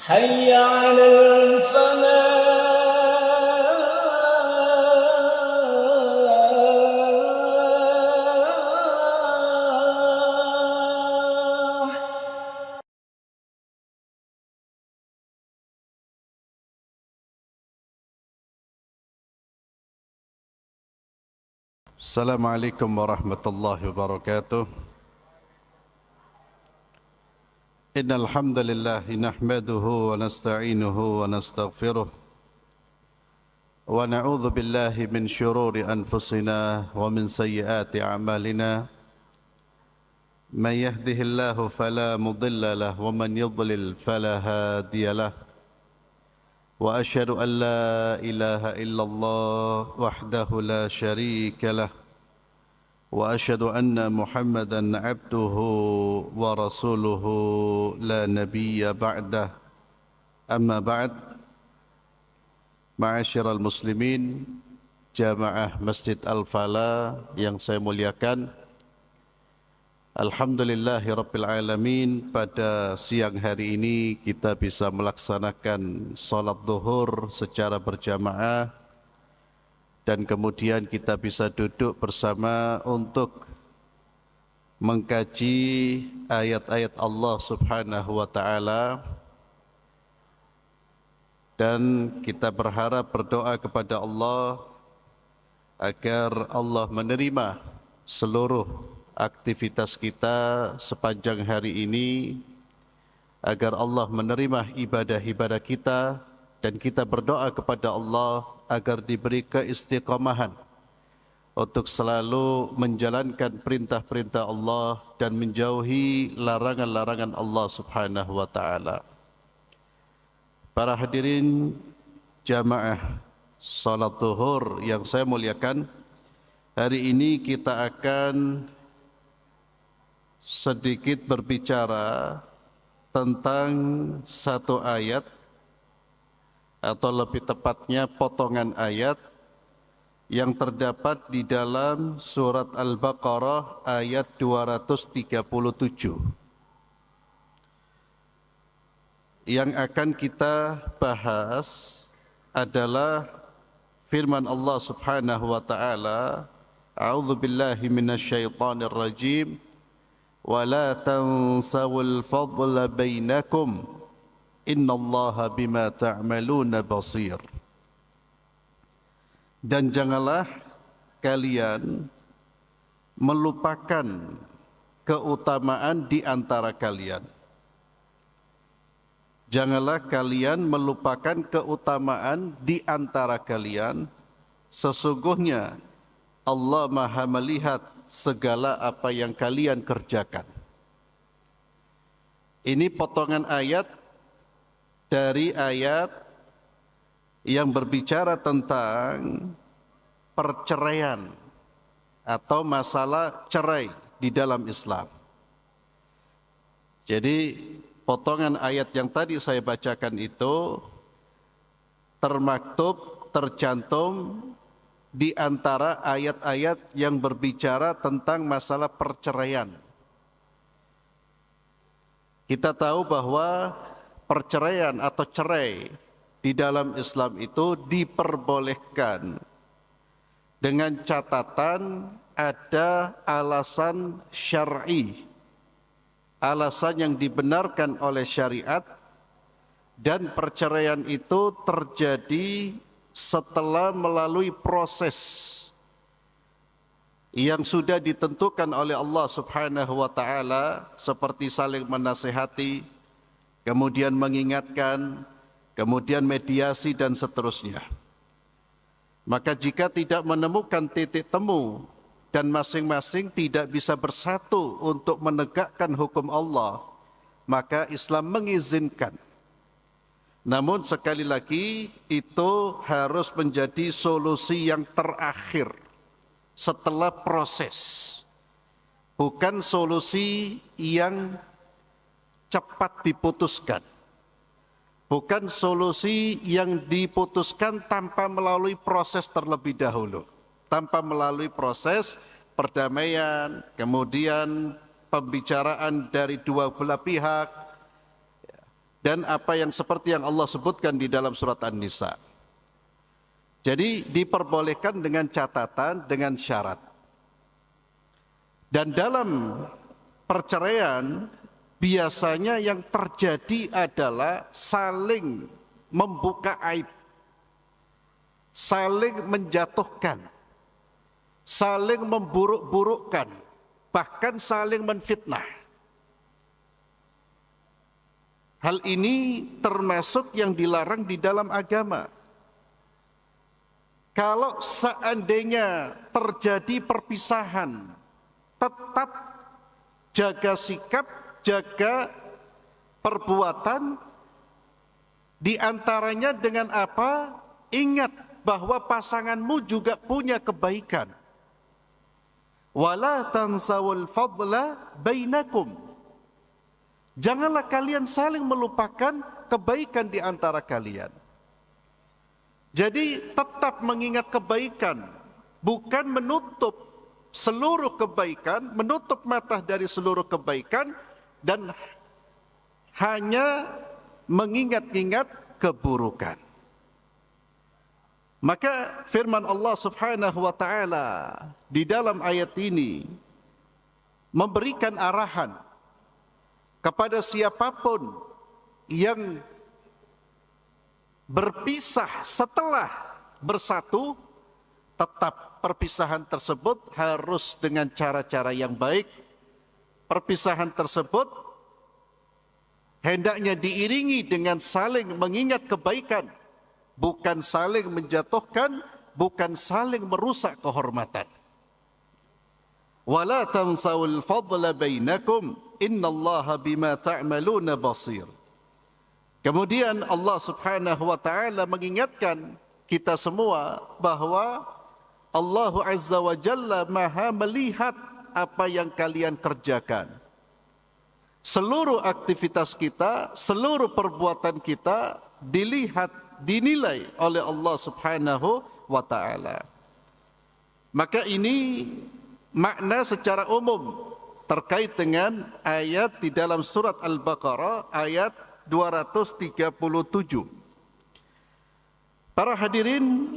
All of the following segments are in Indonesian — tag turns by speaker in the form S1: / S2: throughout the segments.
S1: حي على الفلاح.
S2: Assalamualaikum warahmatullahi wabarakatuh. Innal hamdalillah nahmaduhu wa nasta'inuhu wa nastaghfiruh wa na'udzu billahi min shururi anfusina wa min sayyiati a'malina. Man yahdihillahu fala mudilla lahu wa man yudlil fala hadiya lahu. Wa asyhadu an la ilaha illallah wahdahu la syarika lahu. وأشهد أن محمدًا عبده ورسوله لا نبي بعده أما بعد معاشر المسلمين jamaah Masjid Al-Falah yang saya muliakan, Alhamdulillahirabbil alamin, pada siang hari ini kita bisa melaksanakan salat zuhur secara berjamaah dan kemudian kita bisa duduk bersama untuk mengkaji ayat-ayat Allah Subhanahu wa taala, dan kita berharap berdoa kepada Allah agar Allah menerima seluruh aktivitas kita sepanjang hari ini, agar Allah menerima ibadah-ibadah kita, dan kita berdoa kepada Allah agar diberi keistiqamahan untuk selalu menjalankan perintah-perintah Allah dan menjauhi larangan-larangan Allah Subhanahu wa taala. Para hadirin jamaah salat zuhur yang saya muliakan, hari ini kita akan sedikit berbicara tentang satu ayat, atau lebih tepatnya potongan ayat yang terdapat di dalam surat Al-Baqarah ayat 237. Yang akan kita bahas adalah firman Allah Subhanahu wa taala, A'udzu billahi minasyaitonir rajim, wa la tansawul fadla bainakum innallaha bima ta'maluna basir. Dan janganlah kalian melupakan keutamaan di antara kalian. Janganlah kalian melupakan keutamaan di antara kalian. Sesungguhnya Allah Maha melihat segala apa yang kalian kerjakan. Ini potongan ayat dari ayat yang berbicara tentang perceraian atau masalah cerai di dalam Islam. Jadi potongan ayat yang tadi saya bacakan itu termaktub, tercantum di antara ayat-ayat yang berbicara tentang masalah perceraian. Kita tahu bahwa perceraian atau cerai di dalam Islam itu diperbolehkan dengan catatan ada alasan syar'i, alasan yang dibenarkan oleh syariat, dan perceraian itu terjadi setelah melalui proses yang sudah ditentukan oleh Allah Subhanahu wa taala, seperti saling menasihati, kemudian mengingatkan, kemudian mediasi, dan seterusnya. Maka jika tidak menemukan titik temu dan masing-masing tidak bisa bersatu untuk menegakkan hukum Allah, maka Islam mengizinkan. Namun sekali lagi itu harus menjadi solusi yang terakhir setelah proses, bukan solusi yang cepat diputuskan, bukan solusi yang diputuskan tanpa melalui proses terlebih dahulu, tanpa melalui proses perdamaian, kemudian pembicaraan dari dua belah pihak, dan apa yang seperti yang Allah sebutkan di dalam surat An-Nisa. Jadi diperbolehkan dengan catatan, dengan syarat. Dan dalam perceraian biasanya yang terjadi adalah saling membuka aib, saling menjatuhkan, saling memburuk-burukkan, bahkan saling menfitnah. Hal ini termasuk yang dilarang di dalam agama. Kalau seandainya terjadi perpisahan, tetap jaga sikap, jaga perbuatan, di antaranya dengan apa? Ingat bahwa pasanganmu juga punya kebaikan. Wala tansawul fadla bainakum. Janganlah kalian saling melupakan kebaikan di antara kalian. Jadi tetap mengingat kebaikan, bukan menutup seluruh kebaikan, menutup mata dari seluruh kebaikan, dan hanya mengingat-ingat keburukan. Maka firman Allah Subhanahu wa taala di dalam ayat ini memberikan arahan kepada siapapun yang berpisah setelah bersatu, tetap perpisahan tersebut harus dengan cara-cara yang baik. Perpisahan tersebut hendaknya diiringi dengan saling mengingat kebaikan, bukan saling menjatuhkan, bukan saling merusak kehormatan. Wala tansawul fadla bainakum innallaha bima ta'maluna basir. Kemudian Allah Subhanahu wa taala mengingatkan kita semua bahwa Allah Azza wa Jalla Maha melihat apa yang kalian kerjakan. Seluruh aktivitas kita, seluruh perbuatan kita dilihat, dinilai oleh Allah Subhanahu wa taala. Maka ini makna secara umum terkait dengan ayat di dalam surat Al-Baqarah ayat 237. Para hadirin,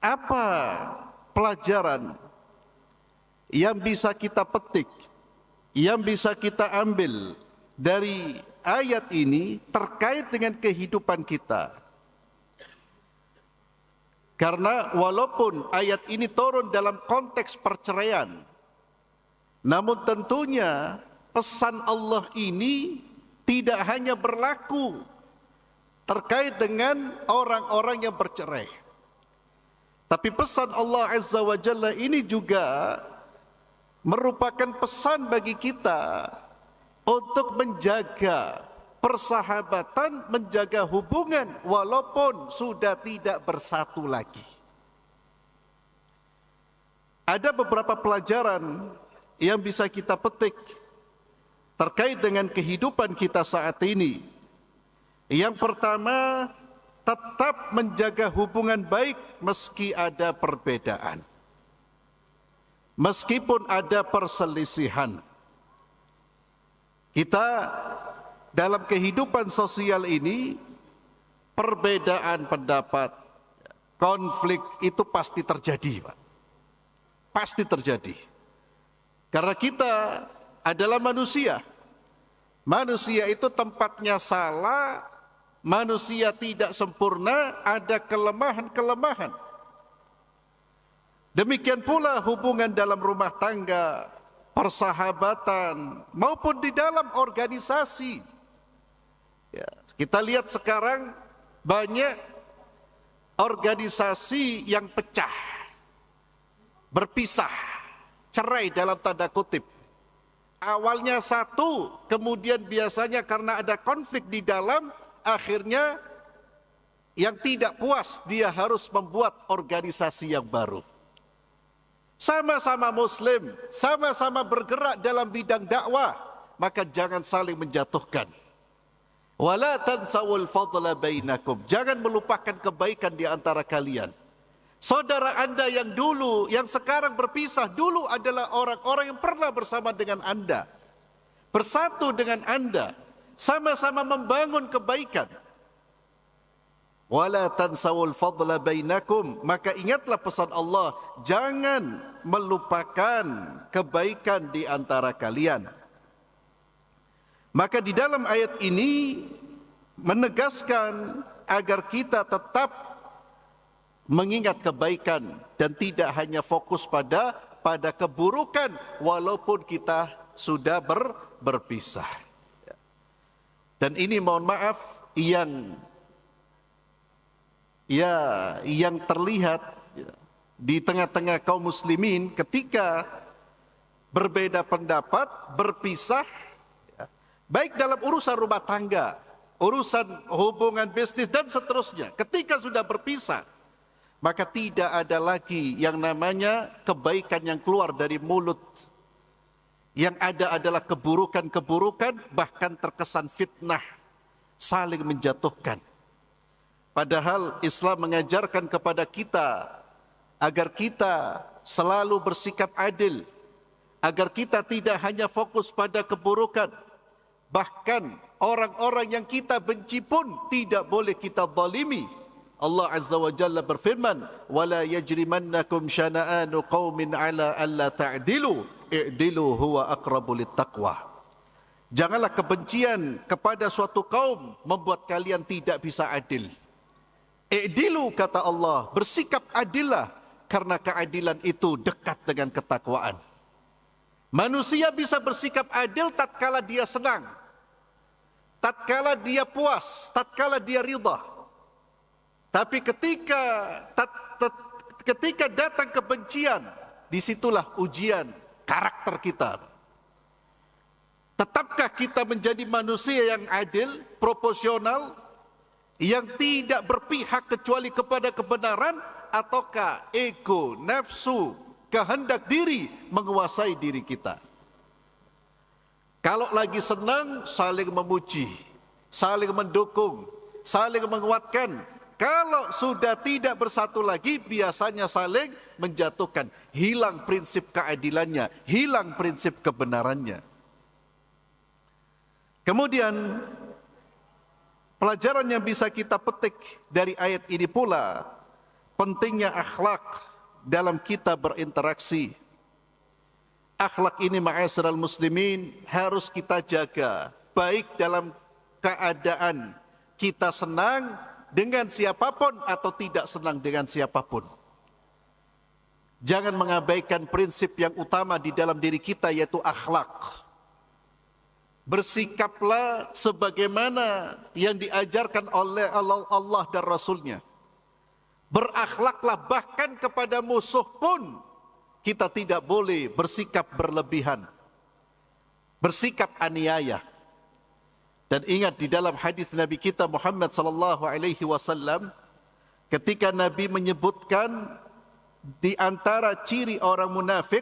S2: apa pelajaran yang bisa kita petik, yang bisa kita ambil dari ayat ini terkait dengan kehidupan kita? Karena walaupun ayat ini turun dalam konteks perceraian, namun tentunya pesan Allah ini tidak hanya berlaku terkait dengan orang-orang yang bercerai. Tapi pesan Allah Azza wa Jalla ini juga merupakan pesan bagi kita untuk menjaga persahabatan, menjaga hubungan walaupun sudah tidak bersatu lagi. Ada beberapa pelajaran yang bisa kita petik terkait dengan kehidupan kita saat ini. Yang pertama, tetap menjaga hubungan baik meski ada perbedaan, meskipun ada perselisihan. Kita dalam kehidupan sosial ini, perbedaan pendapat, konflik itu pasti terjadi, Pak. Pasti terjadi. Karena kita adalah manusia. Manusia itu tempatnya salah, manusia tidak sempurna, ada kelemahan-kelemahan. Demikian pula hubungan dalam rumah tangga, persahabatan, maupun di dalam organisasi. Ya, kita lihat sekarang banyak organisasi yang pecah, berpisah, cerai dalam tanda kutip. Awalnya satu, kemudian biasanya karena ada konflik di dalam, akhirnya yang tidak puas dia harus membuat organisasi yang baru. Sama-sama muslim, sama-sama bergerak dalam bidang dakwah, maka jangan saling menjatuhkan. Wala tansawul fadla bainakum. Jangan melupakan kebaikan di antara kalian. Saudara Anda yang dulu, yang sekarang berpisah, dulu adalah orang-orang yang pernah bersama dengan Anda. bersatu dengan Anda, sama-sama membangun kebaikan. Wala tansawul fadla bainakum, maka ingatlah pesan Allah, jangan melupakan kebaikan di antara kalian. Maka di dalam ayat ini menegaskan agar kita tetap mengingat kebaikan dan tidak hanya fokus pada keburukan walaupun kita sudah berpisah. Dan ini mohon maaf yang terlihat di tengah-tengah kaum muslimin ketika berbeda pendapat, berpisah, baik dalam urusan rumah tangga, urusan hubungan bisnis dan seterusnya. Ketika sudah berpisah, maka tidak ada lagi yang namanya kebaikan yang keluar dari mulut. Yang ada adalah keburukan-keburukan, bahkan terkesan fitnah, saling menjatuhkan. Padahal Islam mengajarkan kepada kita agar kita selalu bersikap adil, agar kita tidak hanya fokus pada keburukan, bahkan orang-orang yang kita benci pun tidak boleh kita zalimi. Allah Azza wa Jalla berfirman, "Wala yajrimannakum syana'anu qaumin 'ala alla ta'dilu, i'dilu huwa aqrabu littaqwa." Janganlah kebencian kepada suatu kaum membuat kalian tidak bisa adil. I'dilu, kata Allah, bersikap adillah, karena keadilan itu dekat dengan ketakwaan. Manusia bisa bersikap adil tatkala dia senang, tatkala dia puas, tatkala dia ridha. Tapi ketika datang kebencian, disitulah ujian karakter kita. Tetapkah kita menjadi manusia yang adil, proporsional, yang tidak berpihak kecuali kepada kebenaran, ataukah ego, nafsu, kehendak diri menguasai diri kita? Kalau lagi senang, saling memuji, saling mendukung, saling menguatkan. Kalau sudah tidak bersatu lagi, biasanya saling menjatuhkan. Hilang prinsip keadilannya, hilang prinsip kebenarannya. Kemudian pelajaran yang bisa kita petik dari ayat ini pula, pentingnya akhlak dalam kita berinteraksi. Akhlak ini ma'asyiral muslimin harus kita jaga, baik dalam keadaan kita senang dengan siapapun atau tidak senang dengan siapapun. Jangan mengabaikan prinsip yang utama di dalam diri kita, yaitu akhlak. Bersikaplah sebagaimana yang diajarkan oleh Allah dan Rasulnya. Berakhlaklah bahkan kepada musuh pun kita tidak boleh bersikap berlebihan, bersikap aniaya. Dan ingat di dalam hadis Nabi kita Muhammad sallallahu alaihi wasallam, ketika Nabi menyebutkan di antara ciri orang munafik,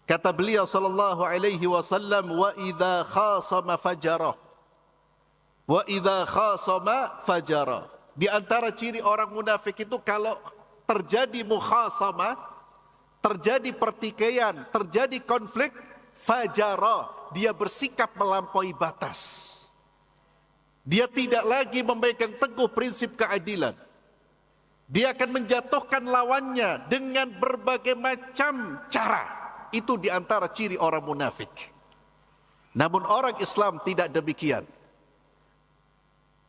S2: kata beliau sallallahu alaihi wasallam, wa idza khasama fajara. Wa idza khasama fajara. Di antara ciri orang munafik itu kalau terjadi mukhasama, terjadi pertikaian, terjadi konflik, fajara, dia bersikap melampaui batas. Dia tidak lagi memegang teguh prinsip keadilan. Dia akan menjatuhkan lawannya dengan berbagai macam cara. Itu di antara ciri orang munafik. Namun orang Islam tidak demikian.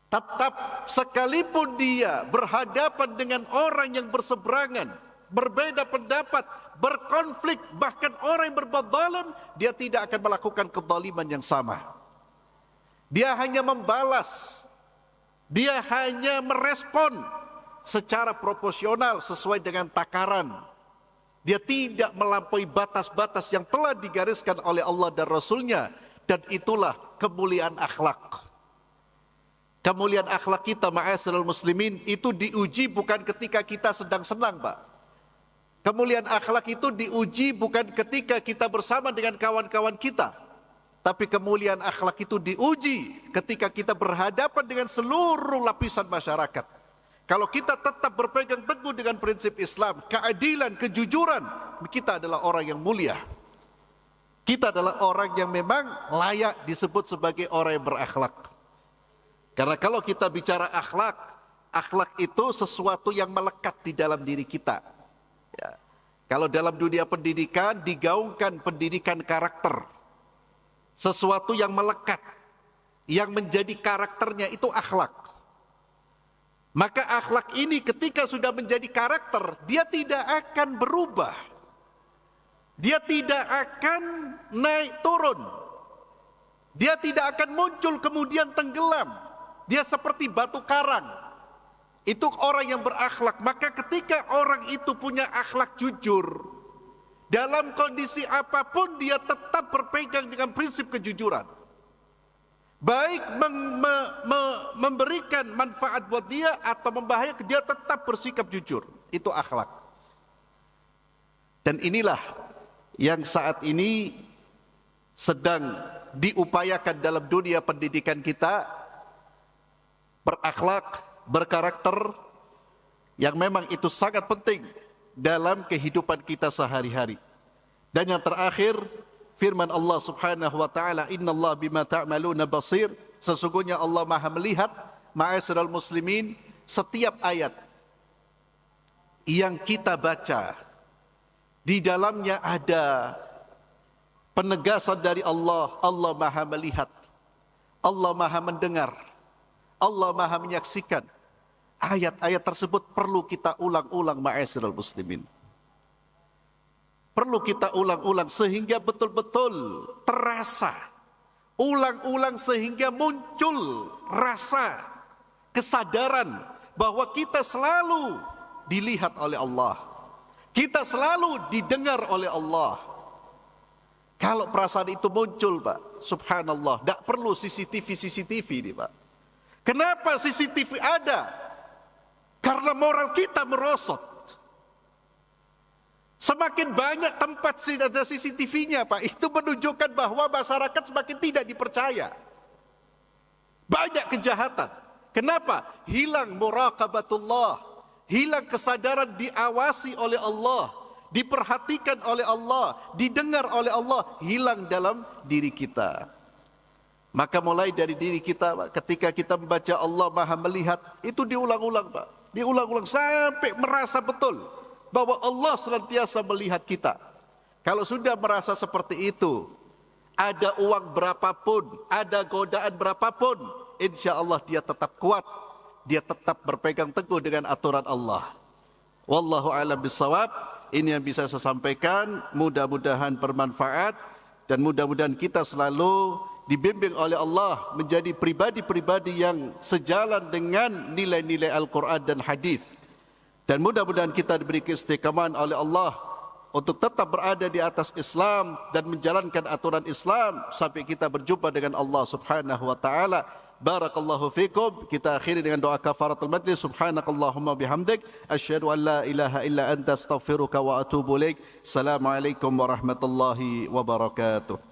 S2: Tetap sekalipun dia berhadapan dengan orang yang berseberangan, berbeda pendapat, berkonflik, bahkan orang yang berbuat zalim, dia tidak akan melakukan kezaliman yang sama. Dia hanya membalas, dia hanya merespon secara proporsional sesuai dengan takaran. Dia tidak melampaui batas-batas yang telah digariskan oleh Allah dan Rasulnya. Dan itulah kemuliaan akhlak. Kemuliaan akhlak kita ma'asyiral muslimin itu diuji bukan ketika kita sedang senang, Pak. Kemuliaan akhlak itu diuji bukan ketika kita bersama dengan kawan-kawan kita. Tapi kemuliaan akhlak itu diuji ketika kita berhadapan dengan seluruh lapisan masyarakat. Kalau kita tetap berpegang teguh dengan prinsip Islam, keadilan, kejujuran, kita adalah orang yang mulia. Kita adalah orang yang memang layak disebut sebagai orang yang berakhlak. Karena kalau kita bicara akhlak, akhlak itu sesuatu yang melekat di dalam diri kita. Ya. Kalau dalam dunia pendidikan digaungkan pendidikan karakter. Sesuatu yang melekat, yang menjadi karakternya itu akhlak. Maka akhlak ini ketika sudah menjadi karakter, dia tidak akan berubah. Dia tidak akan naik turun. Dia tidak akan muncul kemudian tenggelam. Dia seperti batu karang. Itu orang yang berakhlak. Maka ketika orang itu punya akhlak jujur, dalam kondisi apapun dia tetap berpegang dengan prinsip kejujuran. Baik memberikan manfaat buat dia atau membahayakan, dia tetap bersikap jujur. Itu akhlak. Dan inilah yang saat ini sedang diupayakan dalam dunia pendidikan kita, berakhlak, berkarakter, yang memang itu sangat penting dalam kehidupan kita sehari-hari. Dan yang terakhir, firman Allah Subhanahu wa taala, "Innallaha bima ta'maluna basir." Sesungguhnya Allah Maha melihat, ma'asyiral muslimin, setiap ayat yang kita baca di dalamnya ada penegasan dari Allah. Allah Maha melihat, Allah Maha mendengar, Allah Maha menyaksikan. Ayat-ayat tersebut perlu kita ulang-ulang, ma'asyiral muslimin. Perlu kita ulang-ulang sehingga betul-betul terasa. Ulang-ulang sehingga muncul rasa kesadaran bahwa kita selalu dilihat oleh Allah. Kita selalu didengar oleh Allah. Kalau perasaan itu muncul, Pak, subhanallah, tidak perlu CCTV ini, Pak. Kenapa CCTV ada? Karena moral kita merosot. Semakin banyak tempat ada CCTV-nya, Pak, itu menunjukkan bahwa masyarakat semakin tidak dipercaya. Banyak kejahatan. Kenapa? Hilang muraqabatullah. Hilang kesadaran diawasi oleh Allah, diperhatikan oleh Allah, didengar oleh Allah, hilang dalam diri kita. Maka mulai dari diri kita, Pak, ketika kita membaca Allah Maha melihat, itu diulang-ulang, Pak. Diulang-ulang sampai merasa betul bahwa Allah senantiasa melihat kita. Kalau sudah merasa seperti itu, ada uang berapapun, ada godaan berapapun, insya Allah dia tetap kuat. Dia tetap berpegang teguh dengan aturan Allah. Wallahu a'lam bishawab. Ini yang bisa saya sampaikan. Mudah-mudahan bermanfaat dan mudah-mudahan kita selalu dibimbing oleh Allah menjadi pribadi-pribadi yang sejalan dengan nilai-nilai Al-Quran dan hadis. Dan mudah-mudahan kita diberi keistiqaman oleh Allah untuk tetap berada di atas Islam dan menjalankan aturan Islam sampai kita berjumpa dengan Allah Subhanahu wa taala. Barakallahu fikum. Kita akhiri dengan doa kafaratul majlis. Subhanakallahumma bihamdik, asyhadu an la ilaha illa anta astaghfiruka wa atubu ilaik. Assalamualaikum warahmatullahi wabarakatuh.